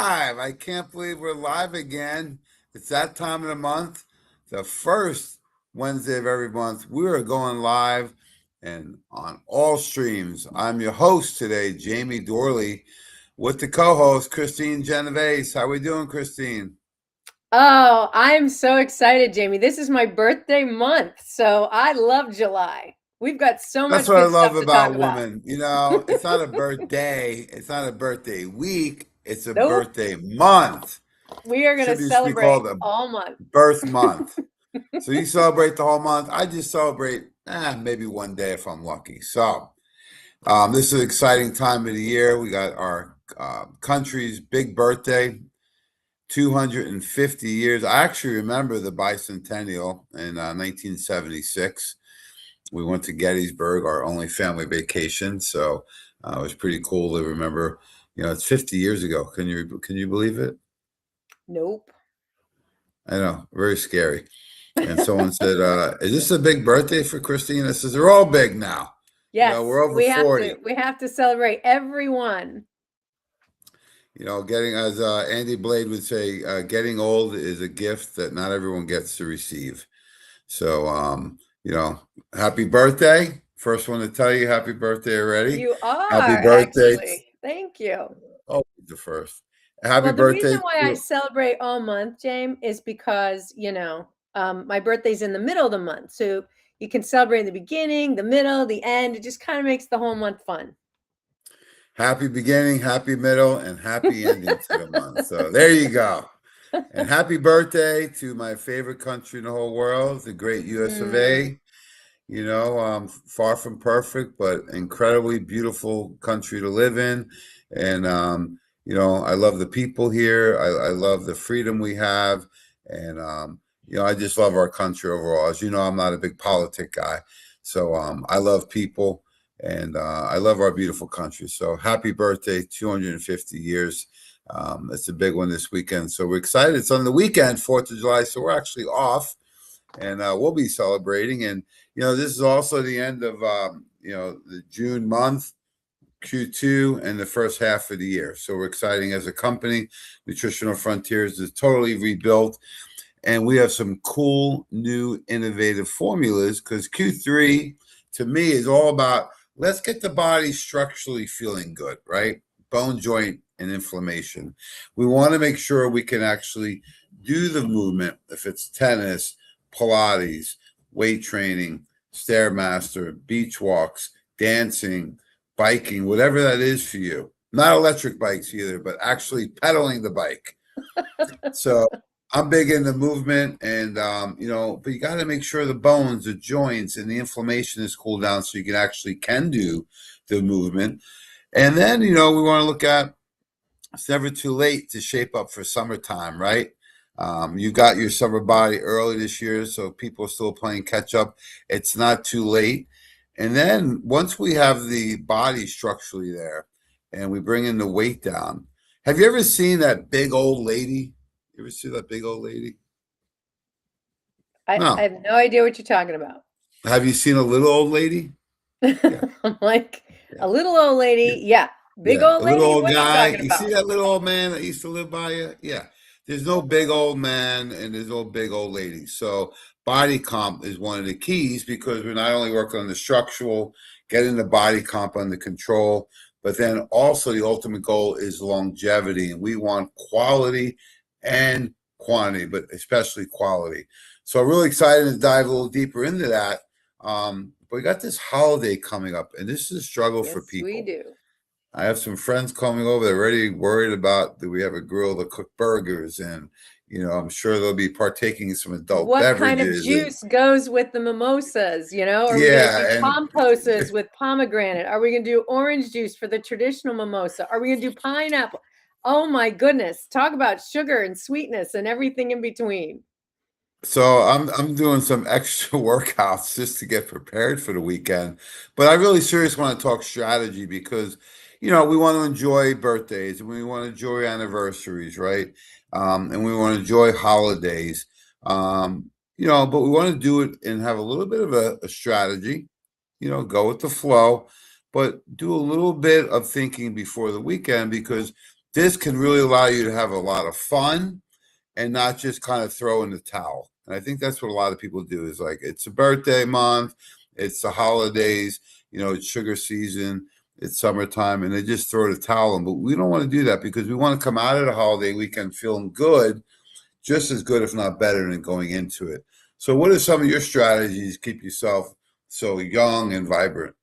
live. I can't believe we're live again. It's that time of the month, the first Wednesday of every month. We are going live and on all streams. I'm your host today, Jamie Dorley, with the co-host, Kristine Genovese. How we doing, Kristine? Oh, I'm so excited, Jamie. This is my birthday month, so I love July. We've got so That's much what I good love stuff to talk about about. women. It's not a birthday. It's not a birthday week. It's a Nope, birthday month. we are going to Should just be celebrate called a all month. birth month. So you celebrate the whole month. I just celebrate maybe one day if I'm lucky. So this is an exciting time of the year. We got our country's big birthday, 250 years. I actually remember the bicentennial in 1976. We went to Gettysburg, our only family vacation. So it was pretty cool to remember. It's 50 years ago. Can you believe it? Nope. I know, very scary. And someone said, "Is this a big birthday for Christine?" I says, "They're all big now. Yes, We're over we have to 40. we have to celebrate everyone. Getting, as Andy Blade would say, getting old is a gift that not everyone gets to receive. So, happy birthday. First one to tell you happy birthday already. You Happy are birthday. actually. Thank you. Oh, the first. Happy Well, the birthday reason why I to celebrate all month, James, is because, my birthday's in the middle of the month. So you can celebrate in the beginning, the middle, the end. It just kind of makes the whole month fun. happy beginning, happy middle, and happy ending to the month. So there you go. And happy birthday to my favorite country in the whole world, the great US of Mm, A. Far from perfect, but incredibly beautiful country to live in. And, I love the people here. I love the freedom we have. And, I just love our country overall. As you know, I'm not a big politic guy. So I love people and I love our beautiful country. So happy birthday, 250 years. It's a big one this weekend. So we're excited. It's on the weekend, 4th of July. So we're actually off and we'll be celebrating. And, this is also the end of, the June month, Q2, and the first half of the year. So we're exciting as a company. Nutritional Frontiers is totally rebuilt. And we have some cool, new, innovative formulas because Q3, to me, is all about let's get the body structurally feeling good, right? Bone, joint, and inflammation. We want to make sure we can actually do the movement, if it's tennis, Pilates, weight training, Stairmaster, beach walks, dancing, biking, whatever that is for you. Not electric bikes either, but actually pedaling the bike. So I'm big into movement and, but you got to make sure the bones, the joints, and the inflammation is cooled down so you can do the movement. And then, we want to look at it's never too late to shape up for summertime, right? You got your summer body early this year, so people are still playing catch up. It's not too late. And then once we have the body structurally there and we bring in the weight down, have you ever seen that big old lady? You ever see that big old lady? I No. have no idea what you're talking about. Have you seen a little old lady? Yeah. I'm like, Yeah. a little old lady. Yeah. Big Yeah. old A little lady. old What are you guy. talking You see about? that little old man that used to live by you? Yeah. There's no big old man and there's no big old lady. So body comp is one of the keys because we're not only working on the structural, getting the body comp under control, but then also the ultimate goal is longevity. And we want quality and quantity, but especially quality. So I'm really excited to dive a little deeper into that. But we got this holiday coming up, and this is a struggle for Yes, we people. do. I have some friends coming over. They're already worried about do we have a grill to cook burgers, and I'm sure they'll be partaking in some adult What kind of beverages. And juice goes with the mimosas? Are we going to do yeah, and composers with pomegranate? Are we going to do orange juice for the traditional mimosa? Are we going to do pineapple? Oh my goodness. Talk about sugar and sweetness and everything in between. so I'm doing some extra workouts just to get prepared for the weekend. But I really seriously want to talk strategy because we want to enjoy birthdays and we want to enjoy anniversaries, right? And we want to enjoy holidays. But we want to do it and have a little bit of a strategy, go with the flow, but do a little bit of thinking before the weekend because this can really allow you to have a lot of fun and not just kind of throw in the towel. And I think that's what a lot of people do is like, it's a birthday month, it's the holidays, it's sugar season, it's summertime, and they just throw the towel in. But we don't want to do that because we want to come out of the holiday weekend feeling good, just as good, if not better, than going into it. So what are some of your strategies to keep yourself so young and vibrant?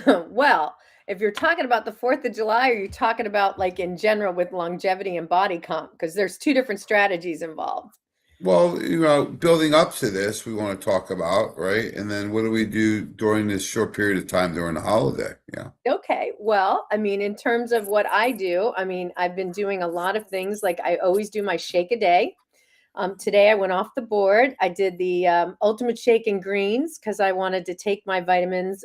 Well, if you're talking about the 4th of July, or you're talking about like in general with longevity and body comp, because there's two different strategies involved. Well, building up to this, we want to talk about, right? And then what do we do during this short period of time during the holiday? Yeah. Okay. Well, I mean, in terms of what I do, I mean, I've been doing a lot of things. Like I always do my shake a day. Today I went off the board. I did the ultimate shake in greens because I wanted to take my vitamins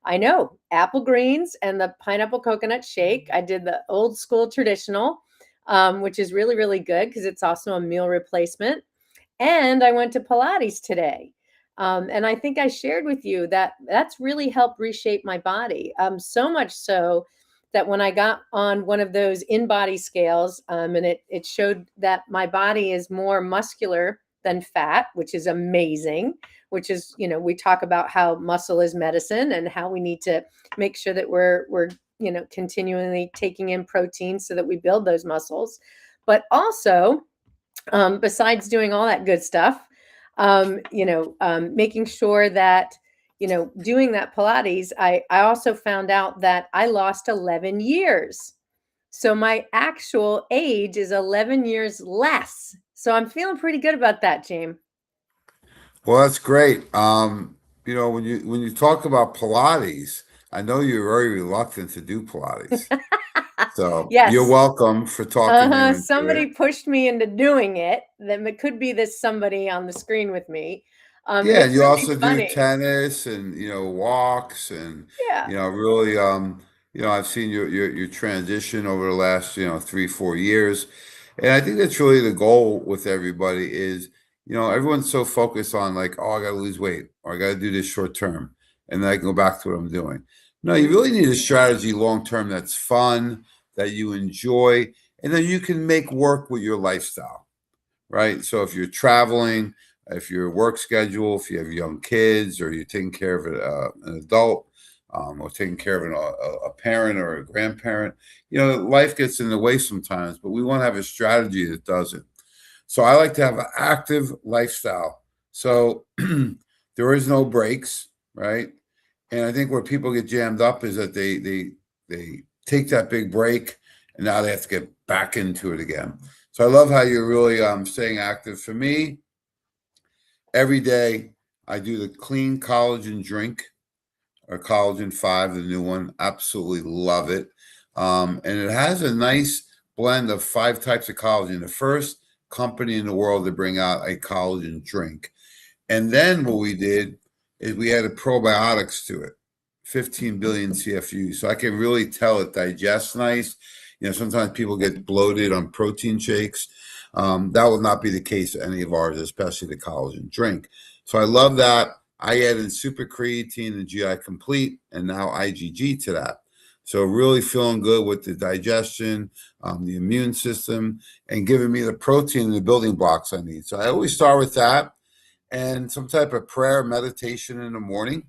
I know, apple greens and the pineapple coconut shake. I did the old school traditional, which is really, really good because it's also a meal replacement. And I went to Pilates today. And I think I shared with you that that's really helped reshape my body. So much so that when I got on one of those in-body scales, and it showed that my body is more muscular than fat, which is amazing, which is, we talk about how muscle is medicine and how we need to make sure that we're continually taking in protein so that we build those muscles. But also, besides doing all that good stuff, making sure that, doing that Pilates, I also found out that I lost 11 years. So my actual age is 11 years less. So I'm feeling pretty good about that, James. Well, that's great. When you talk about Pilates, I know you're very reluctant to do Pilates. So you're Yes. welcome for talking me into Somebody it. pushed me into doing it. Then it could be this somebody on the screen with me. Yeah, and It's you really also do funny. tennis and walks and Yeah. really I've seen your transition over the last 3-4 years, and I think that's really the goal with everybody is everyone's so focused on like, oh, I got to lose weight or I got to do this short term and then I can go back to what I'm doing. No, you really need a strategy long term that's fun, that you enjoy, and then you can make work with your lifestyle, right? So if you're traveling, if your work schedule, if you have young kids, or you're taking care of an adult, or taking care of a parent or a grandparent, life gets in the way sometimes. But we want to have a strategy that doesn't. So I like to have an active lifestyle. So there is no breaks, right? And I think where people get jammed up is that they take that big break and now they have to get back into it again. So I love how you're really staying active. For me, every day I do the clean collagen drink or collagen 5, the new one. Absolutely love it. And it has a nice blend of 5 types of collagen. The first company in the world to bring out a collagen drink. And then what we did is we added probiotics to it, 15 billion CFUs. So I can really tell it digests nice. Sometimes people get bloated on protein shakes. That will not be the case with any of ours, especially the collagen drink. So I love that. I added super creatine and GI Complete and now IgG to that. So really feeling good with the digestion, the immune system, and giving me the protein and the building blocks I need. So I always start with that and some type of prayer meditation in the morning.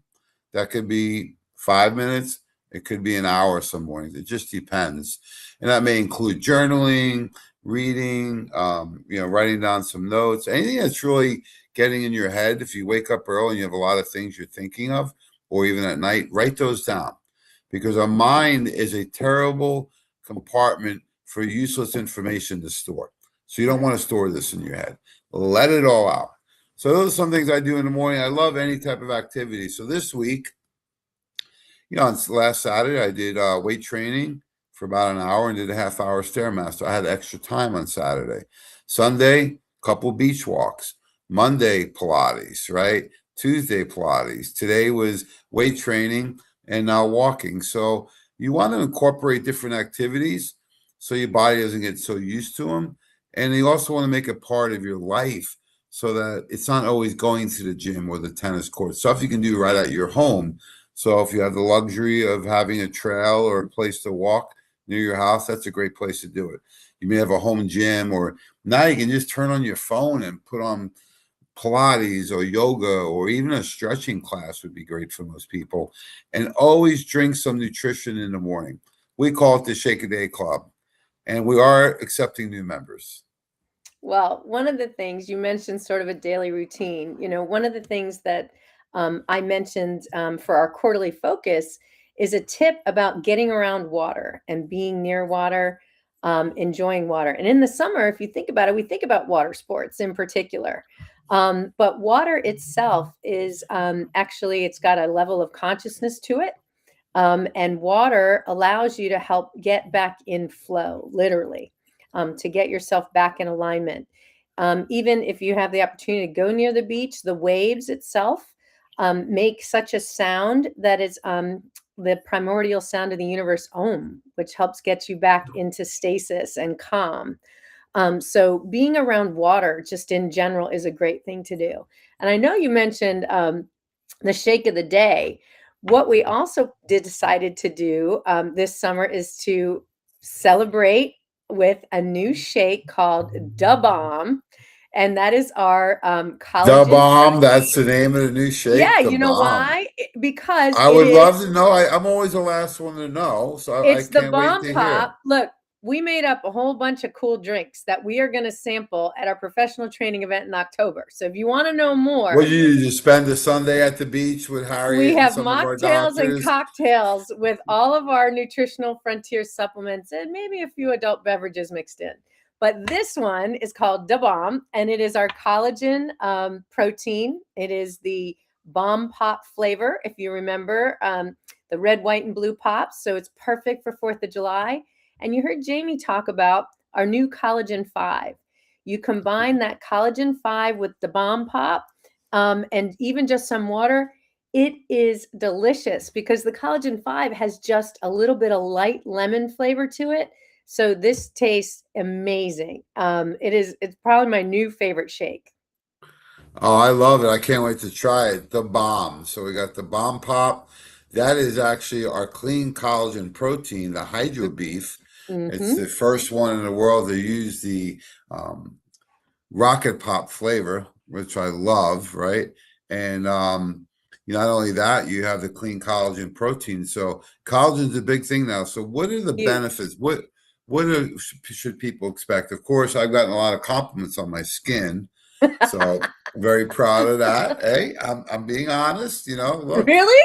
That could be 5 minutes. It could be an hour some mornings. It just depends. And that may include journaling, reading, writing down some notes, anything that's really getting in your head. If you wake up early and you have a lot of things you're thinking of, or even at night, write those down because our mind is a terrible compartment for useless information to store. So you don't want to store this in your head. Let it all out. So those are some things I do in the morning. I love any type of activity. So this week, on last Saturday, I did weight training for about an hour and did a half-hour Stairmaster. I had extra time on Saturday. Sunday, couple beach walks. Monday, Pilates, right? Tuesday, Pilates. Today was weight training and now walking. So you want to incorporate different activities so your body doesn't get so used to them. And you also want to make it part of your life so that it's not always going to the gym or the tennis court. Stuff you can do right at your home. So if you have the luxury of having a trail or a place to walk, near your house, that's a great place to do it. You may have a home gym, or now you can just turn on your phone and put on Pilates or yoga, or even a stretching class would be great for most people. And always drink some nutrition in the morning. We call it the Shake a Day Club, and we are accepting new members. Well, one of the things you mentioned, sort of a daily routine, one of the things that I mentioned for our quarterly focus is a tip about getting around water and being near water, enjoying water. And in the summer, if you think about it, we think about water sports in particular. But water itself is actually, it's got a level of consciousness to it. And water allows you to help get back in flow, literally, to get yourself back in alignment. Even if you have the opportunity to go near the beach, the waves itself make such a sound that is the primordial sound of the universe, Om, which helps get you back into stasis and calm. So being around water just in general is a great thing to do. And I know you mentioned the shake of the day. What we also decided to do this summer is to celebrate with a new shake called Da Bomb. And that is our The collagen Bomb, protein. that's the name of the new Yeah, shake. The you know Bomb. why? Because I it would is love to know. I'm always the last one to know, so I It's the can't wait Bomb to hear. Pop. Look, we made up a whole bunch of cool drinks that we are going to sample at our professional training event in October. So if you want to know What more, you just spend a Sunday at the beach with we Harriet and have some of our mocktails and doctors? cocktails with all of our nutritional frontier supplements and maybe a few adult beverages mixed in. But this one is called Da Bomb, and it is our collagen protein. It is the Bomb Pop flavor, if you remember, the red, white, and blue pops. So it's perfect for 4th of July. And you heard Jamie talk about our new Collagen 5. You combine that Collagen 5 with the Bomb Pop and even just some water. It is delicious because the Collagen 5 has just a little bit of light lemon flavor to it. So this tastes amazing. It's probably my new favorite shake. Oh, I love it. I can't wait to try it. The Bomb. So we got the Bomb Pop. That is actually our clean collagen protein, the Hydro Beef. It's Mm-hmm. the first one in the world to use the um, Rocket Pop flavor, which I love, right? And not only that, you have the clean collagen protein. So collagen's a big thing now. So what are the Huge. benefits? Should people expect? Of course, I've gotten a lot of compliments on my skin, so very proud of that. Hey, I'm being honest. Look, Really?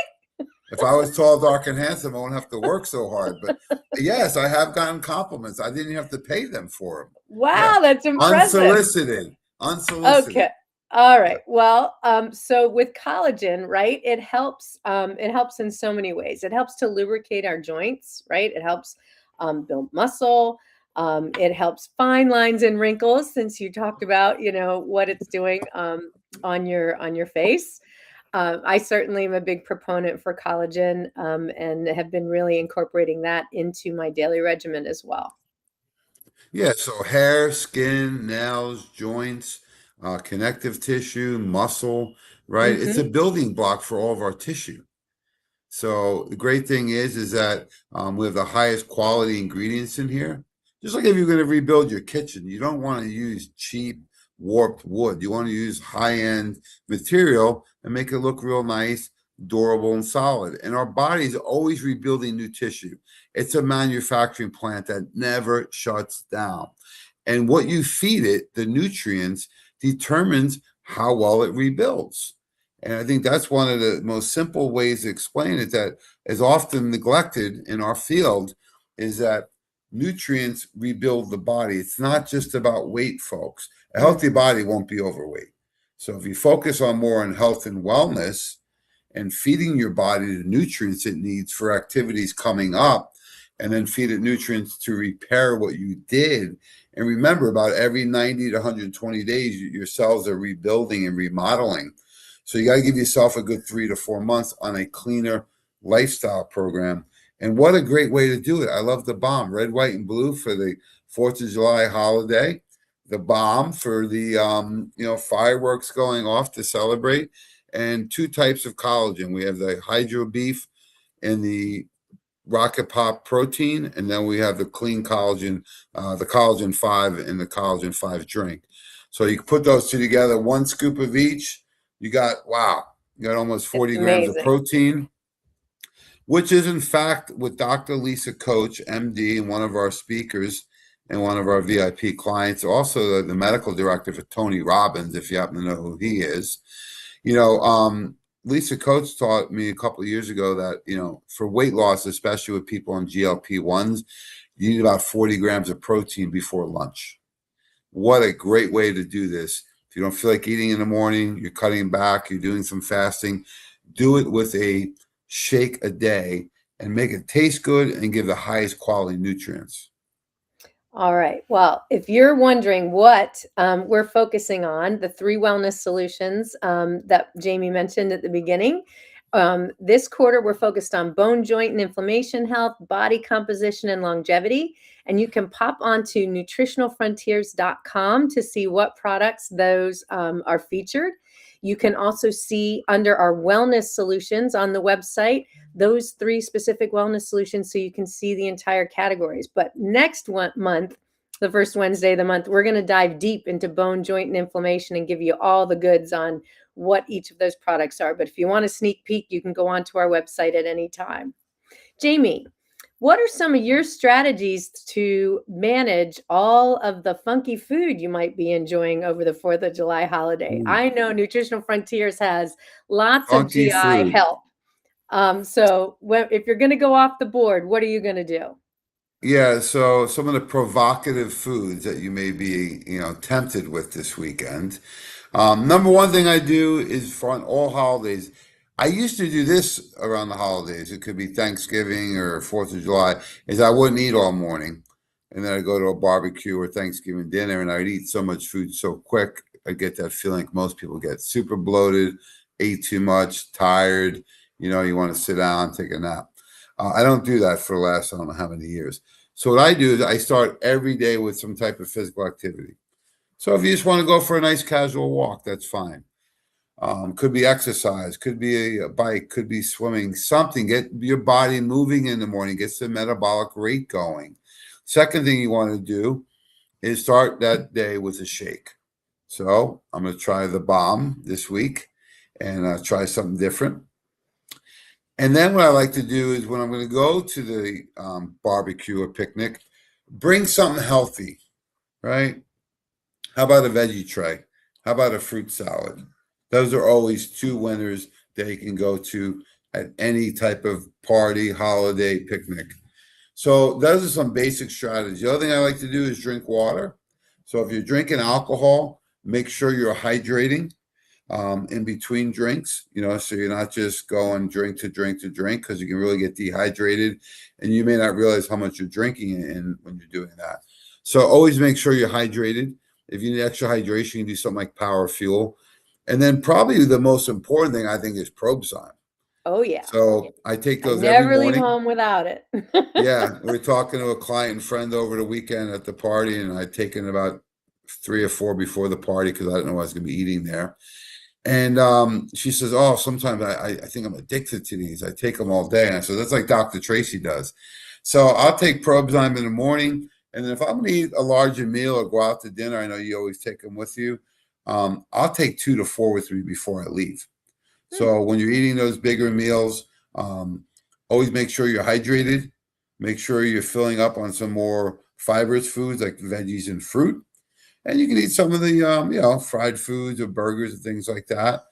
if I was tall, dark, and handsome, I wouldn't have to work so hard. But yes, I have gotten compliments. I didn't have to pay them for them. Yeah, Wow, that's impressive. unsolicited, unsolicited. Okay. All Yeah. right. Well, so with collagen, right, it helps in so many ways. It helps to lubricate our joints, right? It helps build muscle. It helps fine lines and wrinkles, since you talked about, what it's doing on your face. I certainly am a big proponent for collagen, and have been really incorporating that into my daily regimen as well. Yeah, so hair, skin, nails, joints, connective tissue, muscle, right? It's a Hmm. building block for all of our tissue. So the great thing is that we have the highest quality ingredients in here. Just like if you're going to rebuild your kitchen, you don't want to use cheap, warped wood. You want to use high-end material and make it look real nice, durable, and solid. And our body's always rebuilding new tissue. It's a manufacturing plant that never shuts down. And what you feed it, the nutrients, determines how well it rebuilds. And I think that's one of the most simple ways to explain it that is often neglected in our field is that nutrients rebuild the body. It's not just about weight, folks. A Mm. healthy body won't be overweight. So if you focus on more on health and wellness and feeding your body the nutrients it needs for activities coming up, and then feed it nutrients to repair what you did. And remember, about every 90 to 120 days, your cells are rebuilding and remodeling. So you got to give yourself a good 3 to 4 months on a cleaner lifestyle program. And what a great way to do it. I love the bomb, red, white, and blue for the 4th of July holiday, the bomb for the fireworks going off to celebrate, and two types of collagen. We have the Hydro Beef and the Rocket Pop protein, and then we have the clean collagen, the collagen 5 and the collagen 5 drink. So you put those two together, one scoop of each. You got, wow, you got almost It's 40 grams of amazing. protein, which is in fact what Dr. Lisa Coach, MD, and one of our speakers and one of our VIP clients, also the medical director for Tony Robbins, if you happen to know who he is. You know, Lisa Coates taught me a couple of years ago that, you know, for weight loss, especially with people on GLP-1s, you need about 40 grams of protein before lunch. What a great way to do this. If you don't feel like eating in the morning, you're cutting back, you're doing some fasting, do it with a shake a day and make it taste good and give the highest quality nutrients. All right. Well, if you're wondering what we're focusing on, the 3 wellness solutions that Jamie mentioned at the beginning, this quarter we're focused on bone, joint, and inflammation health, body composition, and longevity. And you can pop onto nutritionalfrontiers.com to see what products those are featured. You can also see under our wellness solutions on the website those 3 specific wellness solutions so you can see the entire categories. But next month, the first Wednesday of the month, we're going to dive deep into bone, joint, and inflammation and give you all the goods on what each of those products are. But if you want a sneak peek, you can go onto our website at any time. Jamie, what are some of your strategies to manage all of the funky food you might be enjoying over the 4th of July holiday? I know Nutritional Frontiers has lots of Funky GI food. help. So if you're going to go off the board, what are you going to do? Yeah, so some of the provocative foods that you may be, you know, tempted with this weekend. Number one thing I do is for on all holidays. I used to do this around the holidays. It could be Thanksgiving or 4th of July, is I wouldn't eat all morning. And then I'd go to a barbecue or Thanksgiving dinner and I'd eat so much food so quick. I get that feeling like most people get super bloated, ate too much, tired, you know, you want to sit down, take a nap. I don't do that for the last, I don't know how many years. So what I do is I start every day with some type of physical activity. So if you just want to go for a nice casual walk, that's fine. Could be exercise, could be a bike, could be swimming, something. Get your body moving in the morning, gets the metabolic rate going. Second thing you want to do is start that day with a shake. So I'm going to try the bomb this week and try something different. And then what I like to do is when I'm going to go to the barbecue or picnic, bring something healthy, right? How about a veggie tray? How about a fruit salad? Those are always 2 winners that you can go to at any type of party, holiday, picnic. So those are some basic strategies. The other thing I like to do is drink water. So if you're drinking alcohol, make sure you're hydrating in between drinks, you know, so you're not just going drink to drink to drink because you can really get dehydrated and you may not realize how much you're drinking in when you're doing that. So always make sure you're hydrated. If you need extra hydration, you can do something like Power Fuel. And then probably the most important thing I think is Probzyme. Oh, yeah. So I take I those every never leave morning. home without it. Yeah, we are talking to a client and friend over the weekend at the party, and I'd taken about 3 or 4 before the party because I didn't know I was going to be eating there. And she says, "Oh, sometimes I think I'm addicted to these. I take them all day." And I said, "That's like Dr. Tracy does." So I'll take Probzyme in the morning, and then if I'm going to eat a larger meal or go out to dinner, I know you always take them with you. I'll take 2 to 4 with me before I leave. So when you're eating those bigger meals, always make sure you're hydrated. Make sure you're filling up on some more fibrous foods like veggies and fruit. And you can eat some of the, you know, fried foods or burgers and things like that.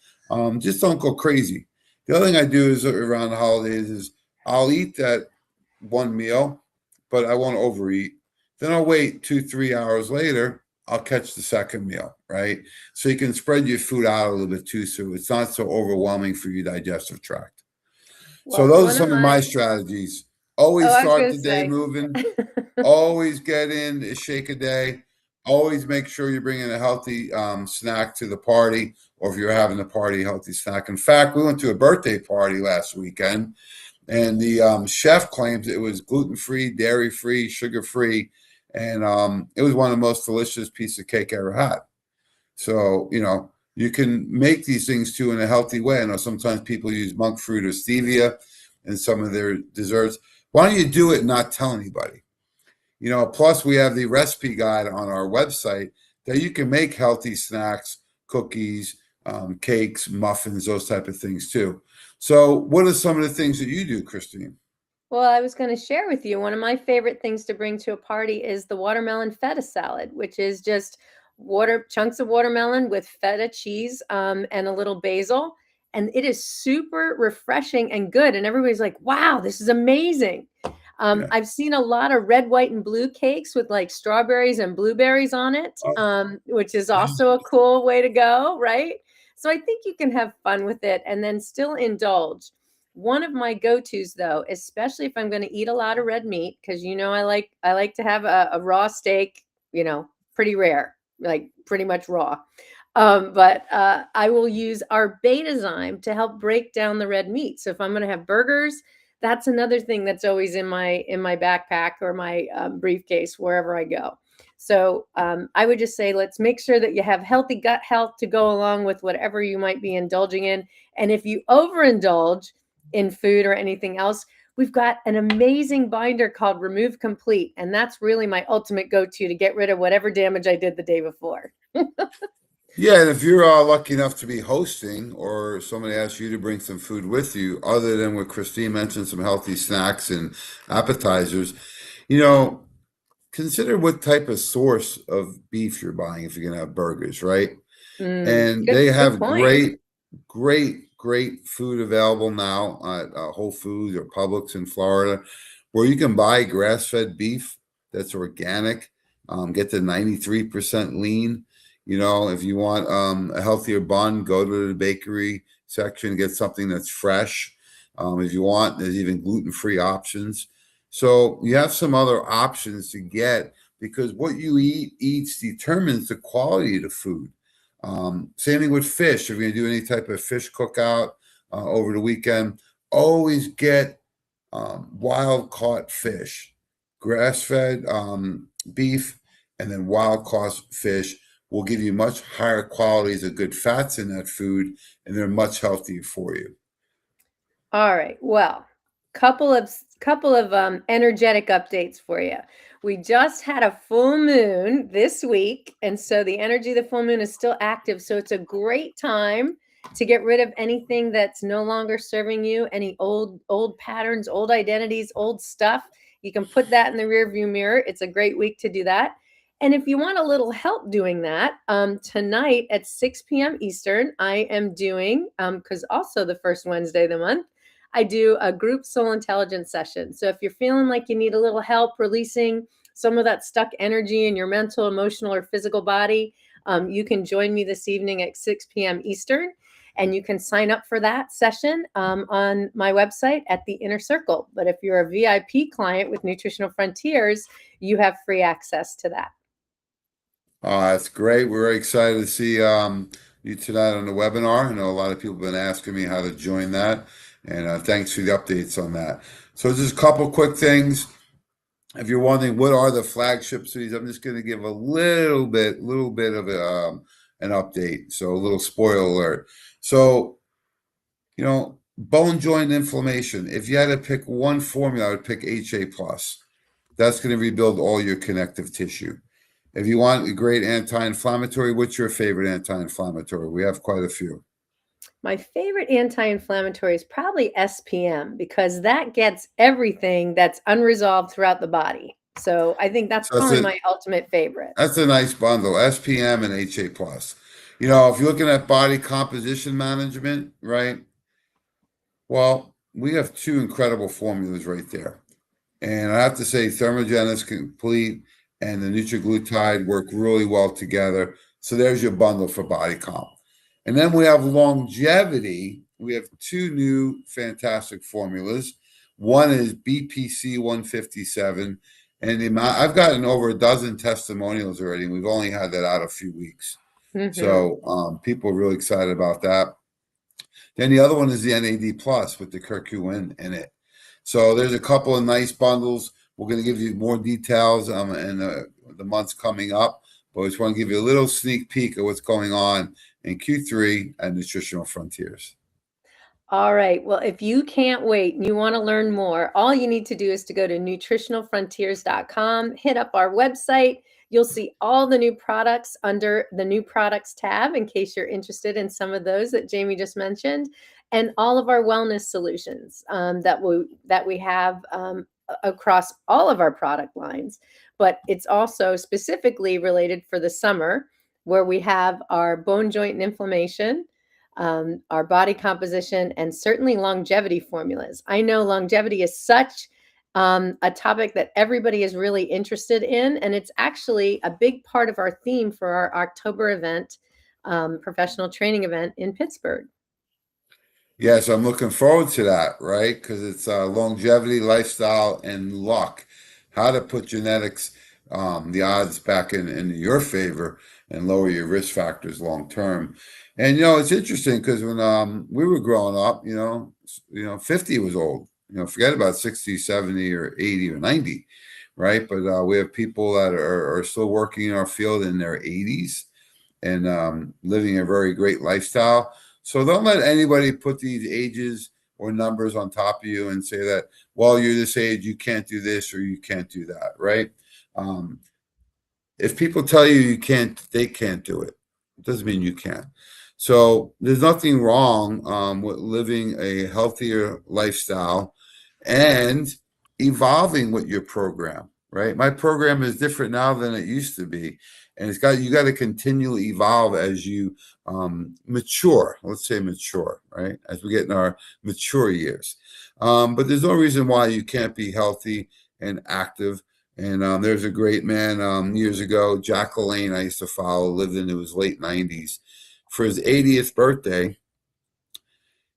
Just don't go crazy. The other thing I do is around the holidays is I'll eat that one meal, but I won't overeat. Then I'll wait 2, 3 hours later. I'll catch the second meal, right? So you can spread your food out a little bit too, so it's not so overwhelming for your digestive tract. So Well, those are one of some of my my, strategies. oh, Always I was start going the to day say, moving. Always get in a shake a day. Always make sure you're bringing a healthy snack to the party, or if you're having a party, healthy snack. In fact, we went to a birthday party last weekend, and the chef claims it was gluten-free, dairy-free, sugar-free, and it was one of the most delicious pieces of cake I ever had. So, you know, you can make these things too in a healthy way. I know sometimes people use monk fruit or stevia in some of their desserts. why don't you do it and not tell anybody? Plus we have the recipe guide on our website that you can make healthy snacks, cookies, cakes, muffins, those type of things too. So what are some of the things that you do, Kristine? Well, I was going to share with you one of my favorite things to bring to a party is the watermelon feta salad, which is just chunks of watermelon with feta cheese and a little basil. And it is super refreshing and good. And everybody's like, wow, this is amazing. Yeah. I've seen a lot of red, white, and blue cakes with like strawberries and blueberries on it, which is also a cool way to go, right? So I think you can have fun with it and then still indulge. One of my go-tos, though, especially if I'm going to eat a lot of red meat, because I like to have a raw steak, pretty rare, like pretty much raw. But I will use our betazyme to help break down the red meat. So if I'm going to have burgers, that's another thing that's always in my backpack or my briefcase wherever I go. So I would just say, let's make sure that you have healthy gut health to go along with whatever you might be indulging in. And if you overindulge in food or anything else, we've got an amazing binder called Remove Complete. And that's really my ultimate go-to to get rid of whatever damage I did the day before. Yeah, and if you're lucky enough to be hosting or somebody asks you to bring some food with you, other than what Christine mentioned, some healthy snacks and appetizers, you know, consider what type of source of beef you're buying if you're going to have burgers, right? And Good, they good have point. great food available now at Whole Foods or Publix in Florida, where you can buy grass-fed beef that's organic, get to 93% lean. If you want a healthier bun, go to the bakery section, get something that's fresh. If you want, there's even gluten-free options. So you have some other options to get because what you eats determines the quality of the food. Same thing with fish. If you're going to do any type of fish cookout over the weekend, always get wild caught fish, grass fed beef, and then wild caught fish will give you much higher qualities of good fats in that food, and they're much healthier for you. All right. Well, couple of energetic updates for you. We just had a full moon this week, and so the energy of the full moon is still active. So it's a great time to get rid of anything that's no longer serving you, any old patterns, old identities, old stuff. You can put that in the rearview mirror. It's a great week to do that. And if you want a little help doing that, tonight at 6 p.m. Eastern, I am doing, because also the first Wednesday of the month, I do a group soul intelligence session. So if you're feeling like you need a little help releasing some of that stuck energy in your mental, emotional, or physical body, you can join me this evening at 6 p.m. Eastern. And you can sign up for that session on my website at the Inner Circle. But if you're a VIP client with Nutritional Frontiers, you have free access to that. That's great. We're very excited to see you tonight on the webinar. I know a lot of people have been asking me how to join that, and thanks for the updates on that. So just a couple quick things. If you're wondering what are the flagship cities, I'm just going to give a little bit of an update. So a little spoiler alert. So, bone joint inflammation. If you had to pick one formula, I would pick HA plus. That's going to rebuild all your connective tissue. If you want a great anti-inflammatory, what's your favorite anti-inflammatory? We have quite a few. My favorite anti-inflammatory is probably SPM because that gets everything that's unresolved throughout the body. So I think that's So probably my ultimate favorite. that's a nice bundle, SPM and HA plus. If you're looking at body composition management, right? Well, we have two incredible formulas right there. And I have to say, Thermogenesis Complete and the Nutriglutide work really well together. So there's your bundle for body comp. And then we have longevity. We have two new fantastic formulas. One is BPC 157. And I've gotten over a dozen testimonials already, and we've only had that out a few weeks. So people are really excited about that. Then the other one is the NAD Plus with the curcumin in it. So there's a couple of nice bundles. We're going to give you more details in the months coming up, but we just want to give you a little sneak peek of what's going on in Q3 at Nutritional Frontiers. All right. Well, if you can't wait and you want to learn more, all you need to do is to go to nutritionalfrontiers.com, hit up our website. You'll see all the new products under the new products tab in case you're interested in some of those that Jamie just mentioned, and all of our wellness solutions that we have across all of our product lines. But it's also specifically related for the summer, where we have our bone, joint, and inflammation, our body composition, and certainly longevity formulas. I know longevity is such a topic that everybody is really interested in, and it's actually a big part of our theme for our October event, professional training event in Pittsburgh. Yes, I'm looking forward to that, right? Because it's longevity, lifestyle, and luck. How to put genetics, the odds back in your favor and lower your risk factors long term. And it's interesting because when we were growing up, 50 was old. Forget about 60, 70, or 80 or 90, right? But we have people that are still working in our field in their 80s and living a very great lifestyle. So don't let anybody put these ages or numbers on top of you and say that, well, you're this age, you can't do this or you can't do that, right? Um, if people tell you you can't, they can't do it. It doesn't mean you can't. So there's nothing wrong with living a healthier lifestyle and evolving with your program, right? My program is different now than it used to be, and you got to continually evolve as you mature. Let's say mature, right? As we get in our mature years, but there's no reason why you can't be healthy and active. And there's a great man years ago, Jack LaLanne, I used to follow, lived into his late 90s. For his 80th birthday,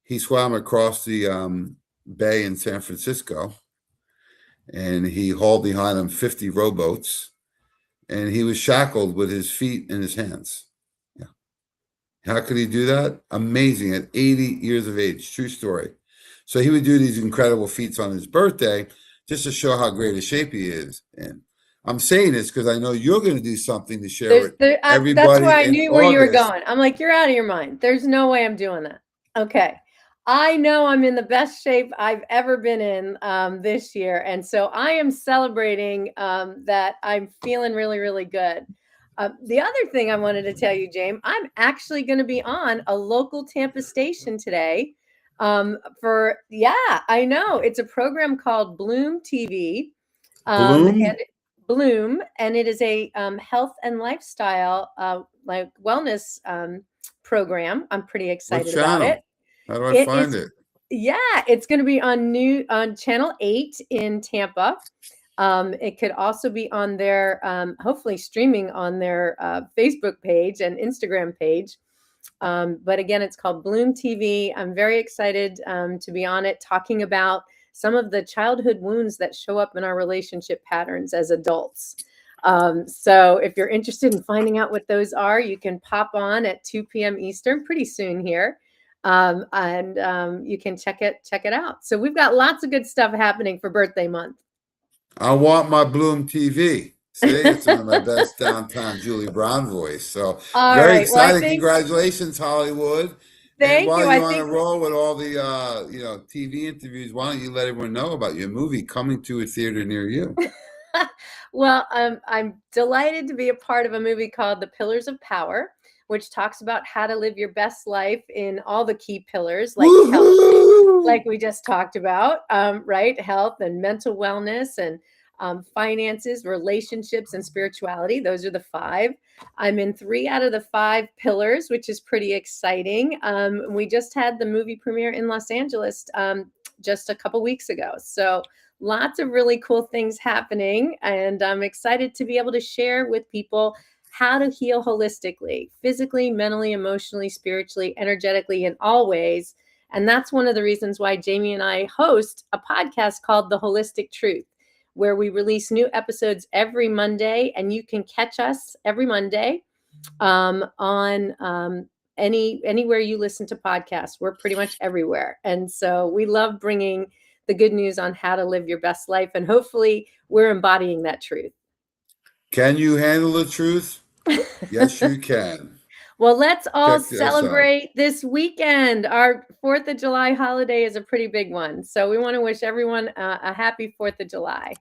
he swam across the bay in San Francisco, and he hauled behind him 50 rowboats, and he was shackled with his feet and his hands. Yeah. How could he do that? Amazing. At 80 years of age. True story. So he would do these incredible feats on his birthday just to show how great a shape he is. And I'm saying this because I know you're going to do something to share with That's why everybody I in knew where you were August. going. I'm like, you're out of your mind. There's no way I'm doing that. Okay. I know I'm in the best shape I've ever been in this year. And so I am celebrating that I'm feeling really, really good. The other thing I wanted to tell you, James, I'm actually going to be on a local Tampa station today. Yeah, I know. It's a program called Bloom TV. And Bloom, Bloom, and it is a health and lifestyle, like wellness program. I'm pretty what excited about it. channel? How do I It find is, it? yeah, it's going to be on Channel 8 in Tampa. It could also be on their, hopefully streaming on their Facebook page and Instagram page. But again, it's called Bloom TV. I'm very excited to be on it, talking about some of the childhood wounds that show up in our relationship patterns as adults. So if you're interested in finding out what those are, you can pop on at 2 p.m. Eastern pretty soon here. And you can check it out. So we've got lots of good stuff happening for birthday month. I want my Bloom TV. See, it's one of my best downtown Julie Brown voice. So All very right. Well, I excited. think, Congratulations, Hollywood. And thank while you. I you're on a think roll with all the TV interviews, why don't you let everyone know about your movie coming to a theater near you? well, I'm delighted to be a part of a movie called The Pillars of Power, which talks about how to live your best life in all the key pillars, like health, Woohoo! like we just talked about, right? Health and mental wellness and finances, relationships, and spirituality. Those are the five. I'm in 3 out of the 5 pillars, which is pretty exciting. We just had the movie premiere in Los Angeles just a couple weeks ago. So lots of really cool things happening. And I'm excited to be able to share with people how to heal holistically, physically, mentally, emotionally, spiritually, energetically, in all ways. And that's one of the reasons why Jamie and I host a podcast called The Holistic Truth, where we release new episodes every Monday. And you can catch us every Monday on anywhere you listen to podcasts. We're pretty much everywhere. And so we love bringing the good news on how to live your best life. And hopefully we're embodying that truth. Can you handle the truth? Yes, you can. Well, let's all Check this out. celebrate this weekend. Our 4th of July holiday is a pretty big one. So we want to wish everyone a happy 4th of July.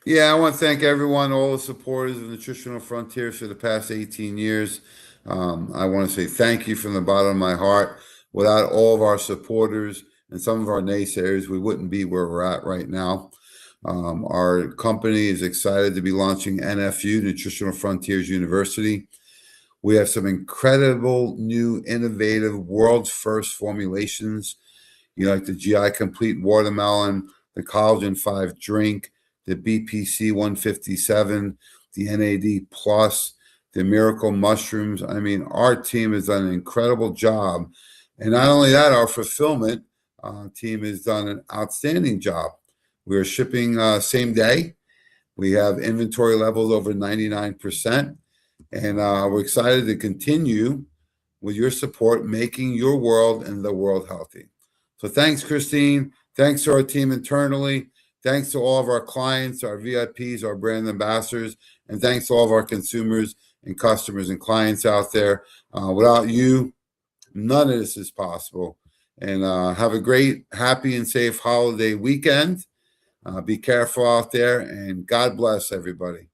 Yeah, I want to thank everyone, all the supporters of Nutritional Frontiers for the past 18 years. I want to say thank you from the bottom of my heart. Without all of our supporters and some of our naysayers, we wouldn't be where we're at right now. Our company is excited to be launching NFU, Nutritional Frontiers University. We have some incredible new innovative world's first formulations, like the GI Complete Watermelon, the Collagen 5 drink, the BPC 157, the NAD Plus, the Miracle Mushrooms. I mean, our team has done an incredible job. And not only that, our fulfillment team has done an outstanding job. We are shipping same day. We have inventory levels over 99%. And we're excited to continue with your support, making your world and the world healthy. So thanks, Kristine. Thanks to our team internally. Thanks to all of our clients, our VIPs, our brand ambassadors, and thanks to all of our consumers and customers and clients out there. Without you, none of this is possible. And have a great, happy, and safe holiday weekend. Be careful out there, and God bless everybody.